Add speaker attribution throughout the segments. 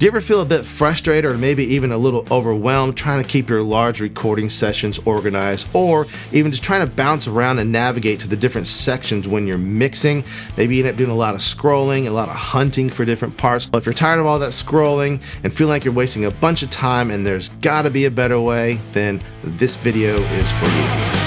Speaker 1: Do you ever feel a bit frustrated or maybe even a little overwhelmed trying to keep your large recording sessions organized, or even just trying to bounce around and navigate to the different sections when you're mixing? Maybe you end up doing a lot of scrolling, a lot of hunting for different parts. Well, if you're tired of all that scrolling and feel like you're wasting a bunch of time and there's gotta be a better way, then this video is for you.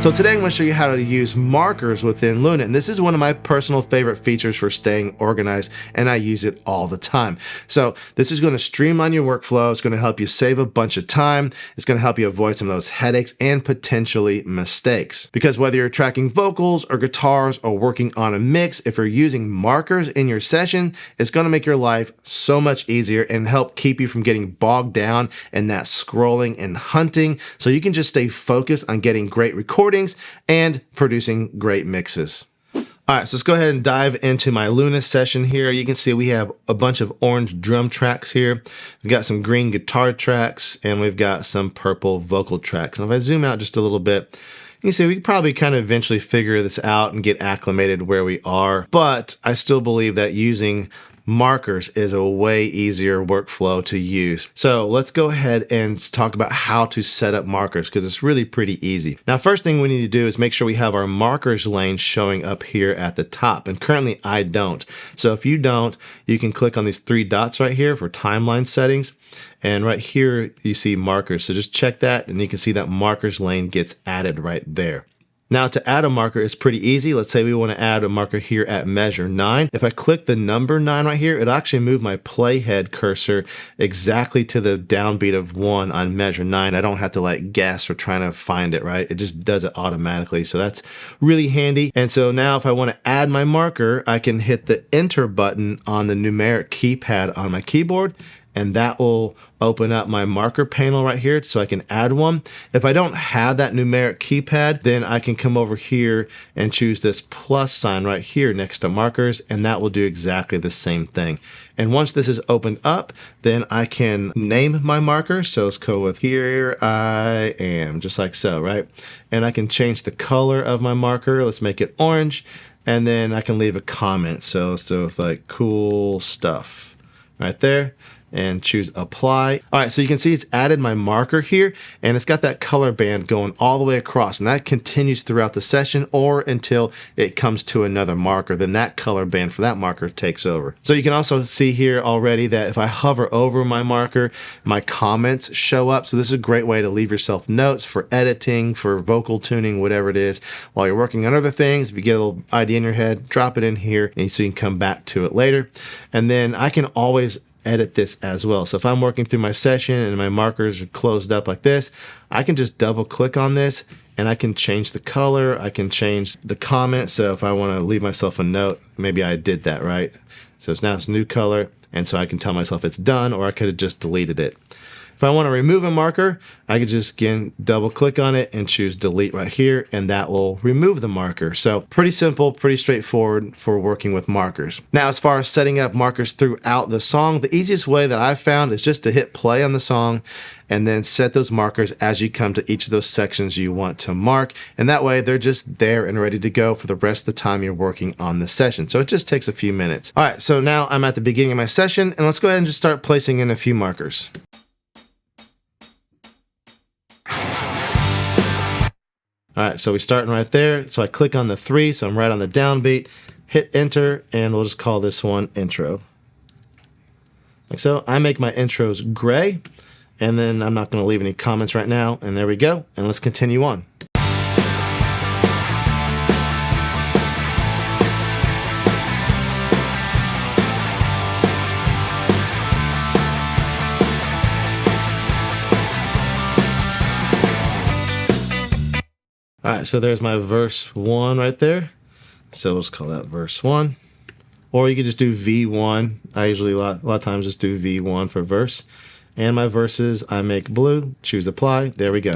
Speaker 1: So today I'm going to show you how to use markers within Luna, and this is one of my personal favorite features for staying organized, and I use it all the time. So this is going to streamline your workflow. It's going to help you save a bunch of time. It's going to help you avoid some of those headaches and potentially mistakes. Because whether you're tracking vocals or guitars or working on a mix, if you're using markers in your session, it's going to make your life so much easier and help keep you from getting bogged down in that scrolling and hunting, so you can just stay focused on getting great recordings and producing great mixes. All right, so let's go ahead and dive into my Luna session here. You can see we have a bunch of orange drum tracks here. We've got some green guitar tracks, and we've got some purple vocal tracks. And if I zoom out just a little bit, you can see we could probably kind of eventually figure this out and get acclimated where we are. But I still believe that using markers is a way easier workflow to use. So let's go ahead and talk about how to set up markers, because it's really pretty easy. Now, first thing we need to do is make sure we have our markers lane showing up here at the top. And currently I don't. So if you don't, you can click on these three dots right here for timeline settings. And right here you see markers. So just check that and you can see that markers lane gets added right there. Now, to add a marker is pretty easy. Let's say we want to add a marker here at measure 9. If I click the number 9 right here, it'll actually move my playhead cursor exactly to the downbeat of 1 on measure 9. I don't have to like guess or trying to find it, right? It just does it automatically. So that's really handy. And so now if I want to add my marker, I can hit the enter button on the numeric keypad on my keyboard, and that will open up my marker panel right here so I can add one. If I don't have that numeric keypad, then I can come over here and choose this plus sign right here next to markers, and that will do exactly the same thing. And once this is opened up, then I can name my marker. So let's go with here I am, just like so, right? And I can change the color of my marker. Let's make it orange, and then I can leave a comment. So let's do it with like cool stuff right there, and choose apply. All right, so you can see it's added my marker here, and it's got that color band going all the way across, and that continues throughout the session or until it comes to another marker. Then that color band for that marker takes over. So you can also see here already that if I hover over my marker, my comments show up. So this is a great way to leave yourself notes for editing, for vocal tuning, whatever it is, while you're working on other things. If you get a little idea in your head, drop it in here, and so you can come back to it later. And then I can always edit this as well. So if I'm working through my session and my markers are closed up like this, I can just double click on this and I can change the color. I can change the comment. So if I want to leave myself a note, maybe I did that right. So it's now it's new color. And so I can tell myself it's done, or I could have just deleted it. If I want to remove a marker, I can just again double click on it and choose delete right here, and that will remove the marker. So pretty simple, pretty straightforward for working with markers. Now, as far as setting up markers throughout the song, the easiest way that I've found is just to hit play on the song and then set those markers as you come to each of those sections you want to mark. And that way they're just there and ready to go for the rest of the time you're working on the session. So it just takes a few minutes. All right, so now I'm at the beginning of my session, and let's go ahead and just start placing in a few markers. All right, so we're starting right there. So I click on the 3, so I'm right on the downbeat, hit enter, and we'll just call this one intro. Like so. I make my intros gray, and then I'm not going to leave any comments right now, and there we go. And let's continue on. All right, so there's my verse 1 right there. So let's call that verse 1. Or you could just do V1. I usually a lot of times just do V1 for verse. And my verses I make blue, choose apply. There we go.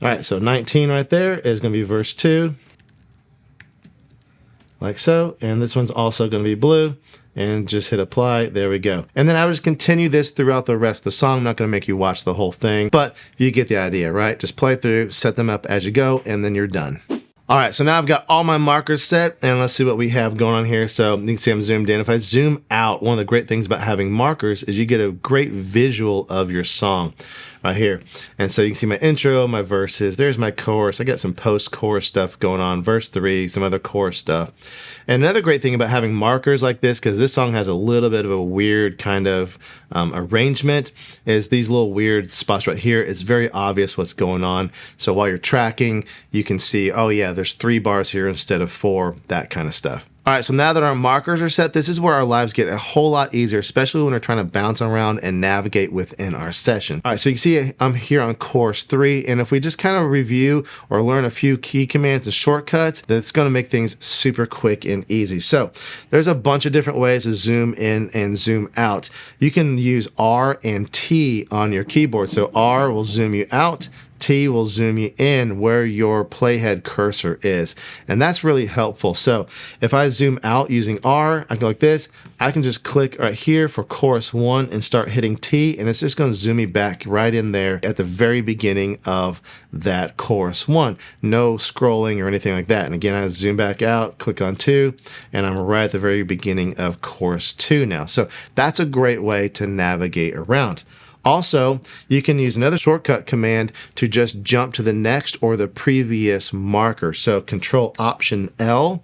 Speaker 1: All right, so 19 right there is going to be verse 2, like so. And this one's also going to be blue. and just hit apply. There we go. And then I would just continue this throughout the rest of the song. I'm not going to make you watch the whole thing, but you get the idea, right? Just play through, set them up as you go, and then you're done. All right, so now I've got all my markers set, and let's see what we have going on here. So you can see I'm zoomed in. If I zoom out, one of the great things about having markers is you get a great visual of your song right here. And so you can see my intro, my verses, there's my chorus. I got some post-chorus stuff going on, verse 3, some other chorus stuff. And another great thing about having markers like this, because this song has a little bit of a weird kind of arrangement, is these little weird spots right here. It's very obvious what's going on. So while you're tracking, you can see, oh yeah, there's 3 bars here instead of 4, that kind of stuff. All right, so now that our markers are set, this is where our lives get a whole lot easier, especially when we're trying to bounce around and navigate within our session. All right, so you can see I'm here on chorus 3, and if we just kind of review or learn a few key commands and shortcuts, that's going to make things super quick and easy. So there's a bunch of different ways to zoom in and zoom out. You can use R and T on your keyboard. So R will zoom you out, T will zoom you in where your playhead cursor is. And that's really helpful. So if I zoom out using R, I go like this, I can just click right here for chorus 1 and start hitting T, and it's just going to zoom me back right in there at the very beginning of that chorus 1. No scrolling or anything like that. And again, I zoom back out, click on 2, and I'm right at the very beginning of chorus 2 now. So that's a great way to navigate around. Also, you can use another shortcut command to just jump to the next or the previous marker. So Control-Option-L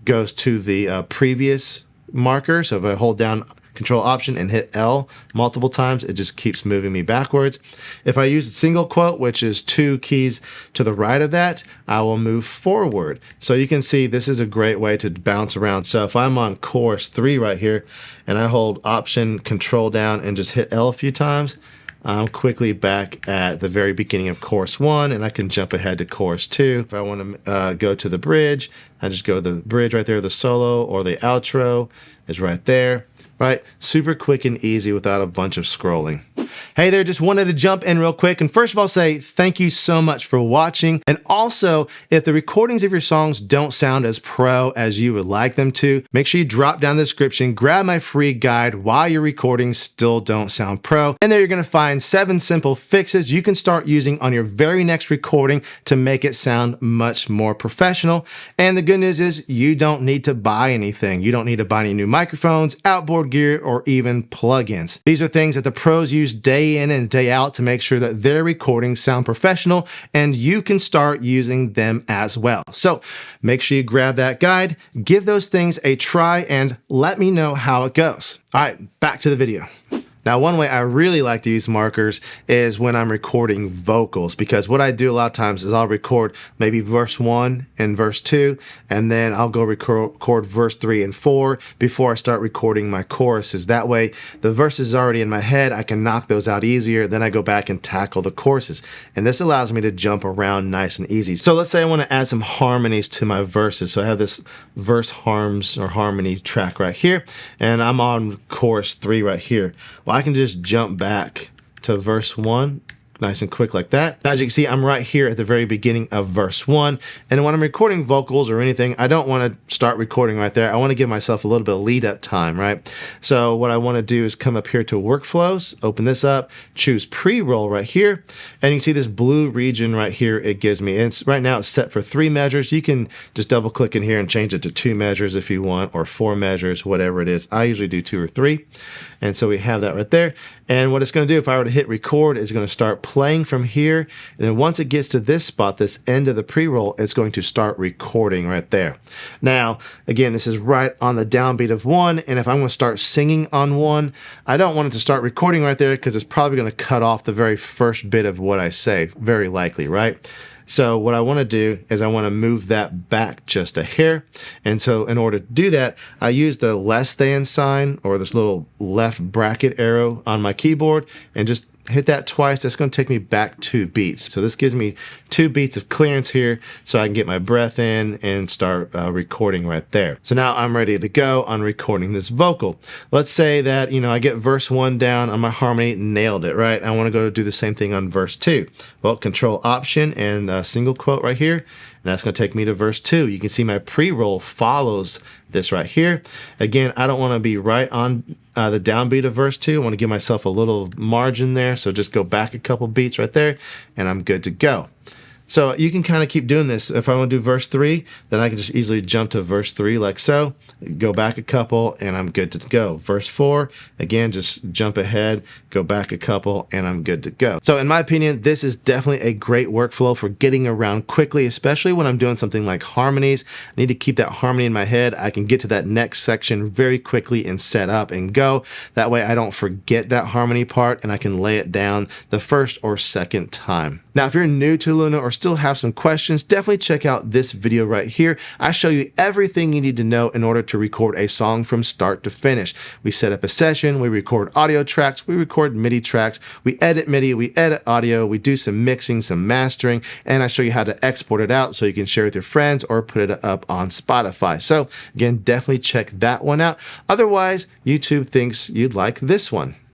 Speaker 1: goes to the previous marker. So if I hold down Control-Option and hit L multiple times, it just keeps moving me backwards. If I use a single quote, which is 2 keys to the right of that, I will move forward. So you can see this is a great way to bounce around. So if I'm on chorus 3 right here, and I hold Option, Control down, and just hit L a few times, I'm quickly back at the very beginning of chorus 1, and I can jump ahead to chorus 2. If I want to go to the bridge, I just go to the bridge right there, the solo or the outro is right there. Right? Super quick and easy without a bunch of scrolling. Hey there, just wanted to jump in real quick and first of all say thank you so much for watching. And also, if the recordings of your songs don't sound as pro as you would like them to, make sure you drop down the description, grab my free guide Why Your Recordings Still Don't Sound Pro. And there you're going to find 7 simple fixes you can start using on your very next recording to make it sound much more professional. And the good news is you don't need to buy anything. You don't need to buy any new microphones, outboard gear, or even plugins. These are things that the pros use day in and day out to make sure that their recordings sound professional, and you can start using them as well. So make sure you grab that guide, give those things a try, and let me know how it goes. All right, back to the video. Now, one way I really like to use markers is when I'm recording vocals, because what I do a lot of times is I'll record maybe verse 1 and verse 2, and then I'll go record verse 3 and 4 before I start recording my choruses. That way, the verses are already in my head. I can knock those out easier. Then I go back and tackle the choruses. And this allows me to jump around nice and easy. So let's say I want to add some harmonies to my verses. So I have this verse harms or harmony track right here, and I'm on chorus 3 right here. Well, I can just jump back to verse 1 nice and quick like that. Now, as you can see, I'm right here at the very beginning of verse 1. And when I'm recording vocals or anything, I don't want to start recording right there. I want to give myself a little bit of lead up time, right? So what I want to do is come up here to workflows, open this up, choose pre-roll right here. And you can see this blue region right here it gives me. And right now it's set for 3 measures. You can just double click in here and change it to 2 measures if you want, or 4 measures, whatever it is. I usually do 2 or 3. And so we have that right there. And what it's going to do, if I were to hit record, is going to start playing from here. And then once it gets to this spot, this end of the pre-roll, it's going to start recording right there. Now, again, this is right on the downbeat of 1. And if I'm going to start singing on 1, I don't want it to start recording right there because it's probably going to cut off the very first bit of what I say, very likely, right? So what I want to do is I want to move that back just a hair. And so in order to do that, I use the less than sign or this little left bracket arrow on my keyboard and just hit that twice. That's going to take me back 2 beats. So this gives me 2 beats of clearance here so I can get my breath in and start recording right there. So now I'm ready to go on recording this vocal. Let's say that, I get verse 1 down on my harmony, nailed it, right? I want to go do the same thing on verse 2. Well, Control Option and single quote right here. And that's going to take me to verse 2. You can see my pre-roll follows this right here. Again, I don't want to be right on the downbeat of verse 2. I want to give myself a little margin there. So just go back a couple beats right there, and I'm good to go. So you can kind of keep doing this. If I want to do verse 3, then I can just easily jump to verse 3 like so, go back a couple, and I'm good to go. Verse 4, again, just jump ahead, go back a couple, and I'm good to go. So in my opinion, this is definitely a great workflow for getting around quickly, especially when I'm doing something like harmonies. I need to keep that harmony in my head. I can get to that next section very quickly and set up and go. That way I don't forget that harmony part, and I can lay it down the first or second time. Now, if you're new to Luna or still have some questions, definitely check out this video right here. I show you everything you need to know in order to record a song from start to finish. We set up a session, we record audio tracks, we record MIDI tracks, we edit MIDI, we edit audio, we do some mixing, some mastering, and I show you how to export it out so you can share with your friends or put it up on Spotify. So again, definitely check that one out. Otherwise, YouTube thinks you'd like this one.